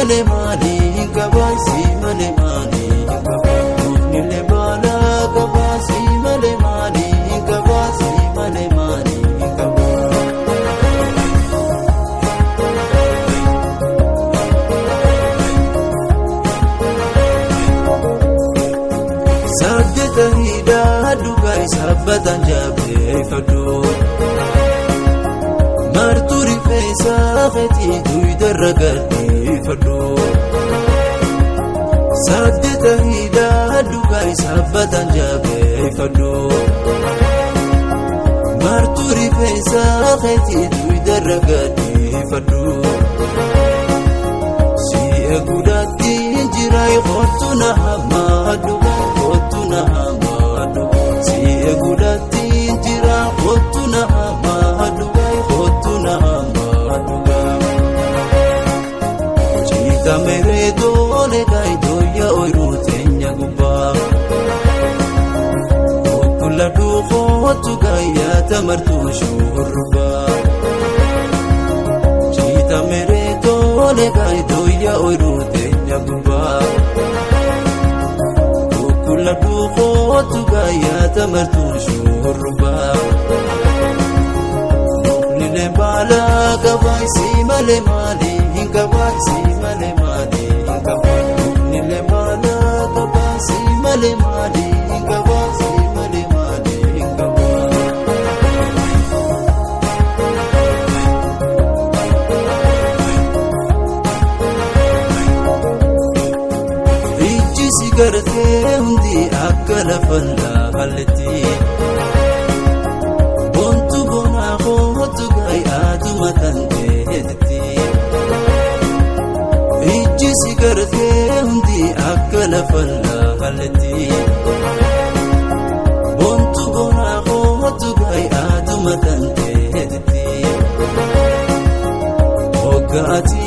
male mali gaba si male mali gaba nile bala gaba si male mali gaba si male mali gaba Saggeta hida duga isabatan jabe fadu Marturi fesa khati duidaragati fadu Saggeta hida duga isabatan jabe fadu Marturi fesa khati duidaragati fadu Si egudati jirai khotuna hamadu khotuna hamadu Si egudati jirai khotuna hamadu khotuna hamadu Chita mere dole dai doya oiru tenya guba Kula du khotu gaya tamartu shurba Chita mere dole dai doya oiru tenya guba Kula du khotu gaya tamartu shurba Nile bala gabay si male mali gabay si male mali gabay Nile bala gabay si male mali gabay si male mali gabay Iji sigarte hundi akkala falla halati Bontu bona khotu gai aduma tante Iji sigarte hundi akkala falla halati Bontu bona khotu gai aduma tante Ogati